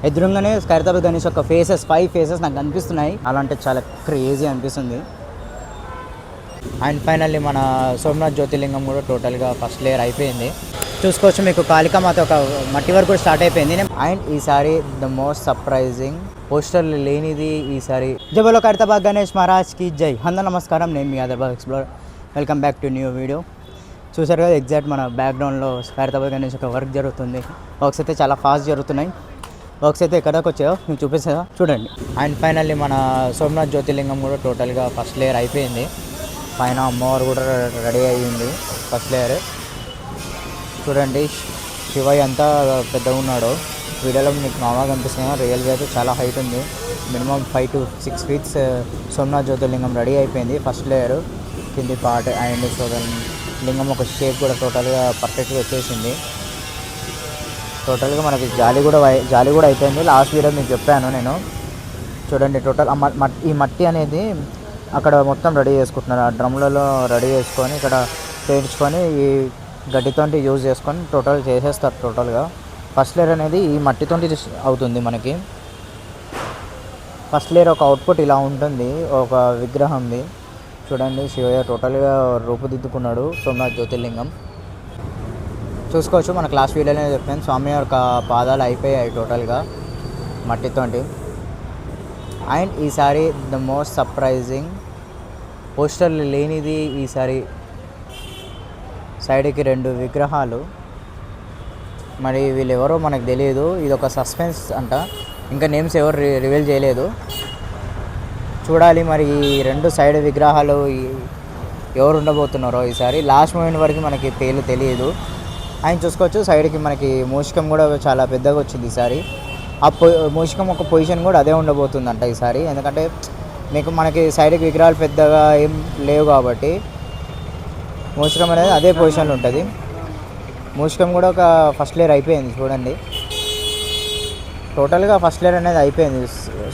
ఎదురుగానే ఖైరతాబాద్ గణేష్ యొక్క faces 5 faces నాకు కనిపిస్తున్నాయి. అలా అంటే చాలా క్రేజీ అనిపిస్తుంది. అండ్ ఫైనల్లీ మన సోమనాథ్ జ్యోతిర్లింగం కూడా టోటల్గా ఫస్ట్ లేయర్ అయిపోయింది. చూసుకోవచ్చు మీకు కాళికామాత ఒక మట్టి వరకు కూడా స్టార్ట్ అయిపోయింది. అండ్ ఈసారి ద మోస్ట్ సర్ప్రైజింగ్ పోస్టర్లు లేనిది ఈసారి. జై బోలో ఖైరతాబాద్ గణేష్ మహారాజ్కి జై. అందరూ నమస్కారం, నేను మీ Hyderabad explorer. Welcome back to new video. చూసారు కదా, ఎగ్జాక్ట్ మన బ్యాక్గ్రౌండ్లో ఖైరతాబాద్ గణేష్ ఒక వర్క్ జరుగుతుంది. వర్క్స్ అయితే చాలా ఫాస్ట్ జరుగుతున్నాయి. వర్క్స్ అయితే ఎక్కడికి వచ్చాయో మీకు చూపిస్తా చూడండి. అండ్ ఫైనల్లీ మన సోమనాథ్ జ్యోతిర్లింగం కూడా టోటల్గా ఫస్ట్ లేయర్ అయిపోయింది. పైన అమ్మవారు కూడా రెడీ అయ్యింది. ఫస్ట్ లేయర్ చూడండి. శివయ్య అంతా పెద్దగా ఉన్నాడు. వీడియోలో మీకు నార్మల్గా కనిపిస్తుంది, రియల్గా అయితే చాలా హైట్ ఉంది. మినిమం 5 to 6 feet సోమనాథ్ జ్యోతిర్లింగం రెడీ అయిపోయింది. ఫస్ట్ లేయర్ కింది పార్ట్ అండ్ లింగం ఒక షేప్ కూడా టోటల్గా పర్ఫెక్ట్గా వచ్చేసింది. టోటల్గా మనకి జాలి కూడా అయిపోయింది. లాస్ట్ వీడియో మీకు చెప్పాను నేను. చూడండి టోటల్ ఈ మట్టి అనేది అక్కడ మొత్తం రెడీ చేసుకుంటున్నారు. ఆ డ్రమ్లలో రెడీ చేసుకొని ఇక్కడ పేర్చుకొని ఈ గడ్డితో యూజ్ చేసుకొని టోటల్ చేసేస్తారు. టోటల్గా ఫస్ట్ లేయర్ అనేది ఈ మట్టితో అవుతుంది మనకి. ఫస్ట్ లేయర్ ఒక అవుట్పుట్ ఇలా ఉంటుంది, ఒక విగ్రహంది. చూడండి శివయ్య టోటల్గా రూపుదిద్దుకున్నాడు సోమనాథ్ జ్యోతిర్లింగం. చూసుకోవచ్చు, మన క్లాస్ వీడియోనే చెప్పాను, స్వామి యొక్క పాదాలు అయిపోయాయి టోటల్గా మట్టితోటి. అండ్ ఈసారి ద మోస్ట్ సర్ప్రైజింగ్ పోస్టర్లు లేనిది ఈసారి సైడ్కి 2 విగ్రహాలు. మరి వీళ్ళు ఎవరో మనకు తెలియదు, ఇది ఒక సస్పెన్స్ అంట. ఇంకా నేమ్స్ ఎవరు రివీల్ చేయలేదు, చూడాలి. మరి ఈ 2 సైడ్ విగ్రహాలు ఎవరు ఉండబోతున్నారో ఈసారి. లాస్ట్ మూమెంట్ వరకు మనకి పేర్లు తెలియదు. ఆయన చూసుకోవచ్చు సైడ్కి మనకి మూషికం కూడా చాలా పెద్దగా వచ్చింది ఈసారి. ఆ మూషికం ఒక పొజిషన్ కూడా అదే ఉండబోతుందంట ఈసారి. ఎందుకంటే మనకి సైడ్కి విగ్రహాలు పెద్దగా ఏం లేవు కాబట్టి మూషికం అనేది అదే పొజిషన్లో ఉంటుంది. మూషికం కూడా ఒక ఫస్ట్ లేయర్ అయిపోయింది. చూడండి టోటల్గా ఫస్ట్ లేయర్ అనేది అయిపోయింది.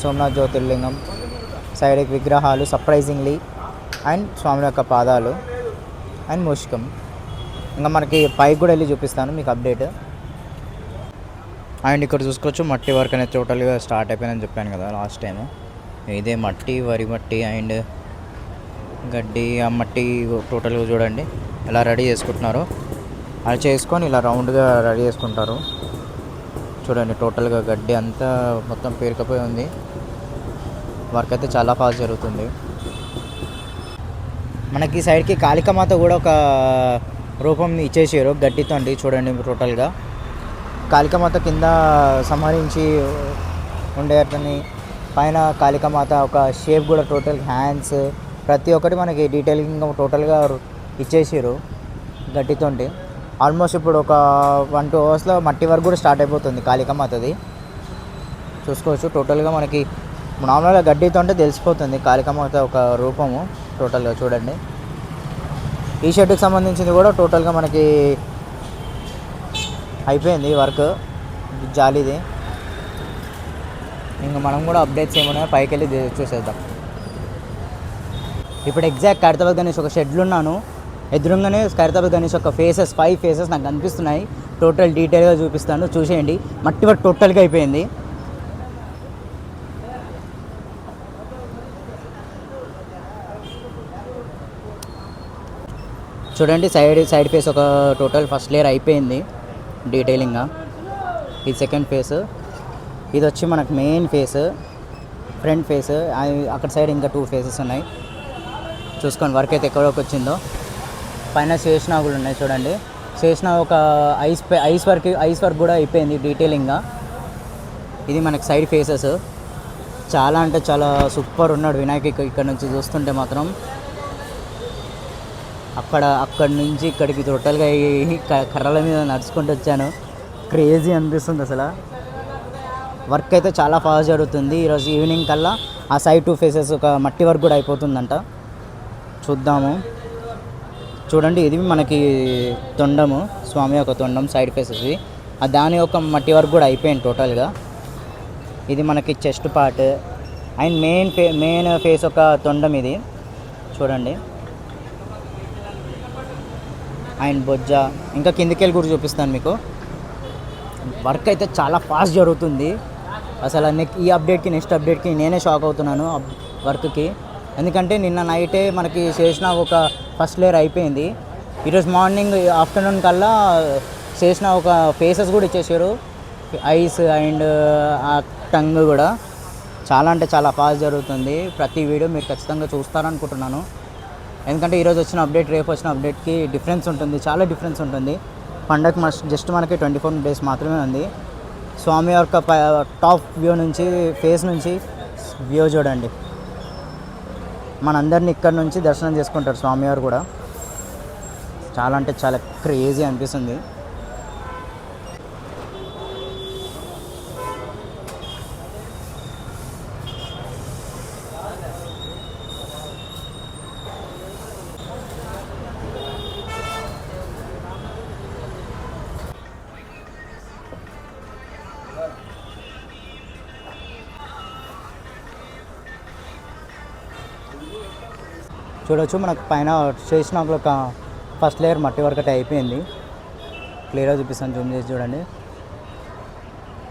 సోమనాథ్ జ్యోతిర్లింగం సైడ్కి విగ్రహాలు సర్ప్రైజింగ్లీ అండ్ స్వామి యొక్క పాదాలు అండ్ మూషికం. ఇంకా మనకి పైకి కూడా వెళ్ళి చూపిస్తాను మీకు అప్డేట్. అండ్ ఇక్కడ చూసుకోవచ్చు మట్టి వర్క్ అనేది టోటల్గా స్టార్ట్ అయిపోయిందని చెప్పాను కదా లాస్ట్ టైం. ఇదే మట్టి, వరి మట్టి అండ్ గడ్డి. ఆ మట్టి టోటల్గా చూడండి ఎలా రెడీ చేసుకుంటున్నారు. అలా చేసుకొని ఇలా రౌండ్గా రెడీ చేసుకుంటారు. చూడండి టోటల్గా గడ్డి అంతా మొత్తం పేరుకపోయి ఉంది. వర్క్ అయితే చాలా ఫాస్ట్ జరుగుతుంది. మనకి సైడ్కి కాళికామాత కూడా ఒక రూపం ఇచ్చేసారు గడ్డితో. చూడండి టోటల్గా కాళికామాత కింద సంహరించి ఉండేటని, పైన కాళికామాత ఒక షేప్ కూడా టోటల్ హ్యాండ్స్ ప్రతి ఒక్కటి మనకి డీటెయిలింగ్ టోటల్గా ఇచ్చేసారు గడ్డితో. ఆల్మోస్ట్ ఇప్పుడు ఒక 1-2 hours మట్టి వరకు కూడా స్టార్ట్ అయిపోతుంది కాళికామాతది. చూసుకోవచ్చు టోటల్గా మనకి నార్మల్గా గడ్డితో తెలిసిపోతుంది కాళికామాత ఒక రూపము టోటల్గా. చూడండి ఈ షెడ్కి సంబంధించింది కూడా టోటల్గా మనకి అయిపోయింది వర్క్ జాలీది. ఇంకా మనం కూడా అప్డేట్స్ ఏమన్నా పైకి వెళ్ళి చూసేద్దాం. ఇప్పుడు ఎగ్జాక్ట్ ఖైరతాబాద్ గణేష్ ఒక షెడ్లో ఉన్నాను. ఎదురుగానే ఖైరతాబాద్ గణేష్ ఒక 5 ఫేసెస్ నాకు కనిపిస్తున్నాయి. టోటల్ డీటెయిల్గా చూపిస్తాను, చూసేయండి. మట్టి వర్క్ టోటల్గా అయిపోయింది. చూడండి సైడ్ ఫేస్ ఒక టోటల్ ఫస్ట్ లేయర్ అయిపోయింది డీటెయిలింగ్గా. ఇది సెకండ్ ఫేస్. ఇది వచ్చి మనకు మెయిన్ ఫేస్, ఫ్రంట్ ఫేస్. అక్కడ సైడ్ ఇంకా 2 ఫేసెస్ ఉన్నాయి. చూసుకోండి వర్క్ అయితే ఎక్కడికి వచ్చిందో. పైన శేషనాగులు ఉన్నాయి చూడండి. శేషనాగ్ ఒక ఐస్ వర్క్ కూడా అయిపోయింది డీటెయిలింగ్గా. ఇది మనకి సైడ్ ఫేసెస్. చాలా అంటే చాలా సూపర్ ఉన్నాడు వినాయక్ ఇక్కడ నుంచి చూస్తుంటే మాత్రం. అక్కడి నుంచి ఇక్కడికి టోటల్గా కర్రల మీద నడుచుకుంటూ వచ్చాను. క్రేజీ అనిపిస్తుంది అసలు. వర్క్ అయితే చాలా ఫాస్ట్ జరుగుతుంది. ఈరోజు ఈవినింగ్ కల్లా ఆ సైడ్ 2 ఫేసెస్ ఒక మట్టి వర్క్ కూడా అయిపోతుందంట. చూద్దాము. చూడండి ఇది మనకి తొండము, స్వామి యొక్క తొండం సైడ్ ఫేసెస్. దాని యొక్క మట్టి వర్క్ కూడా అయిపోయింది టోటల్గా. ఇది మనకి chest part and main face ఒక తొండం ఇది. చూడండి అండ్ బొజ్జ. ఇంకా కిందికి వెళ్ళి కూడా చూపిస్తాను మీకు. వర్క్ అయితే చాలా ఫాస్ట్ జరుగుతుంది. అసలు ఈ అప్డేట్కి నెక్స్ట్ అప్డేట్కి నేనే షాక్ అవుతున్నాను వర్క్కి. ఎందుకంటే నిన్న నైటే మనకి చేసిన ఒక ఫస్ట్ లేయర్ అయిపోయింది. ఈరోజు మార్నింగ్ ఆఫ్టర్నూన్ కల్లా చేసిన ఒక ఫేసెస్ కూడా ఇచ్చేసారు, ఐస్ అండ్ ఆ టంగ్ కూడా. చాలా అంటే చాలా ఫాస్ట్ జరుగుతుంది. ప్రతి వీడియో మీరు ఖచ్చితంగా చూస్తారనుకుంటున్నాను. ఎందుకంటే ఈరోజు వచ్చిన అప్డేట్ రేపు వచ్చిన అప్డేట్కి డిఫరెన్స్ ఉంటుంది, చాలా డిఫరెన్స్ ఉంటుంది. పండగ జస్ట్ మనకి 24 days మాత్రమే ఉంది. స్వామి యొక్క టాప్ వ్యూ నుంచి, ఫేస్ నుంచి వ్యూ చూడండి. మనందరినీ ఇక్కడ నుంచి దర్శనం చేసుకుంటారు స్వామివారు కూడా. చాలా అంటే చాలా క్రేజీ అనిపిస్తుంది. చూడవచ్చు మనకు పైన చేసిన ఒక ఫస్ట్ లేయర్ మట్టి వర్క్ అయితే అయిపోయింది. క్లియర్గా చూపిస్తాను, జూమ్ చేసి చూడండి.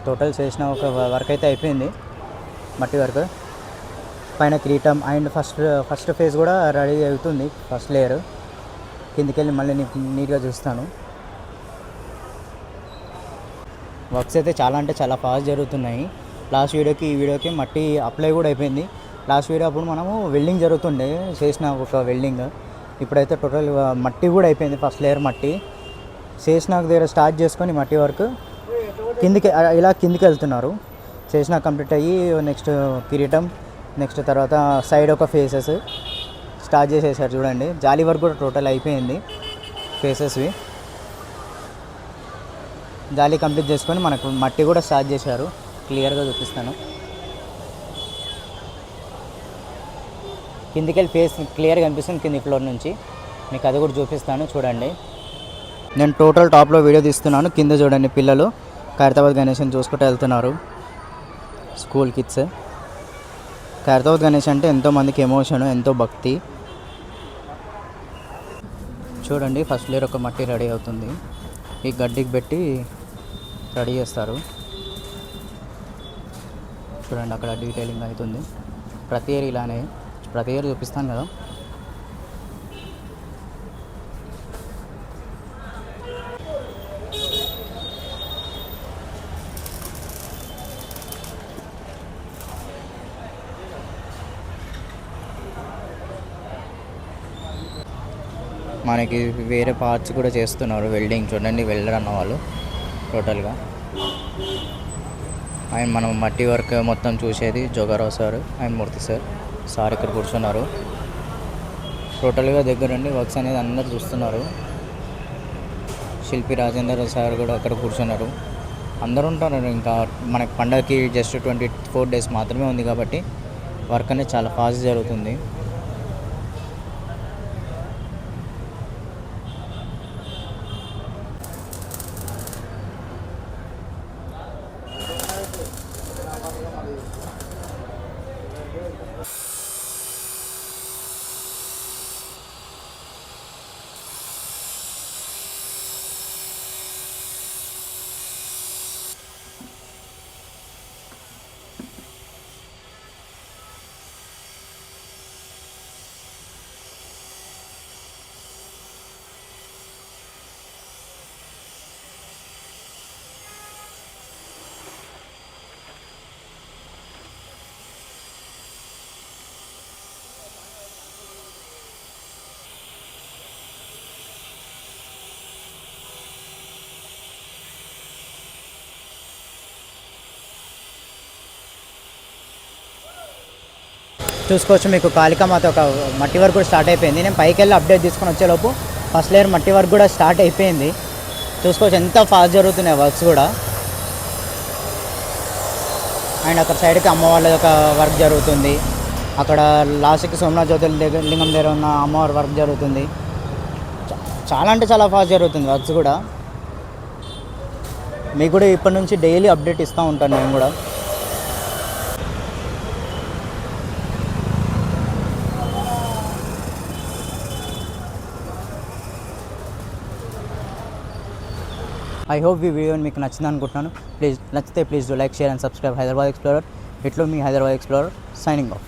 టోటల్ చేసిన ఒక వర్క్ అయితే అయిపోయింది, మట్టి వర్క్. పైన కిరీటం అండ్ ఫస్ట్ ఫేజ్ కూడా రెడీ అవుతుంది. ఫస్ట్ లేయర్ కిందికి వెళ్ళి మళ్ళీ నీట్గా చూస్తాను. వర్క్స్ అయితే చాలా అంటే చాలా ఫాస్ట్ జరుగుతున్నాయి. లాస్ట్ వీడియోకి ఈ వీడియోకి మట్టి అప్లై కూడా అయిపోయింది. లాస్ట్ వీడియో అప్పుడు మనము వెల్డింగ్ జరుగుతుండే, చేసిన ఒక వెల్డింగ్. ఇప్పుడైతే టోటల్ మట్టి కూడా అయిపోయింది. ఫస్ట్ లేయర్ మట్టి చేసిన దగ్గర స్టార్ట్ చేసుకొని మట్టి వర్క్ ఇలా కిందికి వెళ్తున్నారు. చేసిన కంప్లీట్ అయ్యి నెక్స్ట్ కిరీటం, నెక్స్ట్ తర్వాత సైడ్ ఒక ఫేసెస్ స్టార్ట్ చేసేసారు చూడండి. జాలీ వర్క్ కూడా టోటల్ అయిపోయింది. ఫేసెస్వి జాలీ కంప్లీట్ చేసుకొని మనకు మట్టి కూడా స్టార్ట్ చేశారు. క్లియర్గా చూపిస్తాను. కిందికి వెళ్ళి ఫేస్ క్లియర్గా కనిపిస్తుంది కింది ఫ్లోర్ నుంచి. మీకు అది కూడా చూపిస్తాను చూడండి. నేను టోటల్ టాప్లో వీడియో తీస్తున్నాను. కింద చూడండి, పిల్లలు ఖైరతాబాద్ గణేష్ని చూసుకుంటూ వెళ్తున్నారు. School kids. ఖైరతాబాద్ గణేష్ అంటే ఎంతోమందికి ఎమోషన్, ఎంతో భక్తి. చూడండి, ఫస్ట్ లేయర్ ఒక మట్టి రెడీ అవుతుంది. ఈ గడ్డికి పెట్టి రెడీ చేస్తారు. చూడండి, అక్కడ డీటెయిలింగ్ అవుతుంది. ప్రతి ఇయర్ ఇలానే, ప్రతి ఇయర్ చూపిస్తాను కదా. మనకి వేరే పార్ట్స్ కూడా చేస్తున్నారు వెల్డింగ్. చూడండి, వెల్డర్ అన్న వాళ్ళు టోటల్గా. ఆయన మనం మట్టి వర్క్ మొత్తం చూసేది Joga Rao sir and Murthy sir ఇక్కడ కూర్చున్నారు. టోటల్గా దగ్గరుండి వర్క్స్ అనేది అందరు చూస్తున్నారు. శిల్పి రాజేందర్ సార్ కూడా అక్కడ కూర్చున్నారు. అందరూ ఉంటారు. ఇంకా మనకి పండగకి జస్ట్ 24 days మాత్రమే ఉంది కాబట్టి వర్క్ అనేది చాలా ఫాస్ట్ జరుగుతుంది. చూసుకోవచ్చు, మీకు కాళికామాత ఒక మట్టి వర్క్ కూడా స్టార్ట్ అయిపోయింది. నేను పైకి వెళ్ళి అప్డేట్ తీసుకొని వచ్చేలోపు ఫస్ట్ లేయర్ మట్టి వర్క్ కూడా స్టార్ట్ అయిపోయింది. చూసుకోవచ్చు ఎంత ఫాస్ట్ జరుగుతున్నాయి వర్క్స్ కూడా. అండ్ అక్కడ సైడ్కి అమ్మవాళ్ళ ఒక వర్క్ జరుగుతుంది. అక్కడ లాస్ట్కి సోమనాథ్ జ్యోతిర్లింగం దగ్గర ఉన్న అమ్మవారి వర్క్ జరుగుతుంది. చాలా అంటే చాలా ఫాస్ట్ జరుగుతుంది వర్క్స్ కూడా. మీకు కూడా ఇప్పటి నుంచి డైలీ అప్డేట్ ఇస్తూ ఉంటాను నేను కూడా. ఐ హోప్ ఈ వీడియో మీకు నచ్చింది అనుకుంటున్నాను. నచ్చితే please do like, share and subscribe Hyderabad explorer. ఇట్లో మీ హైదరాబాద్ ఎక్స్ప్లోరర్ సైనింగ్ ఆఫ్.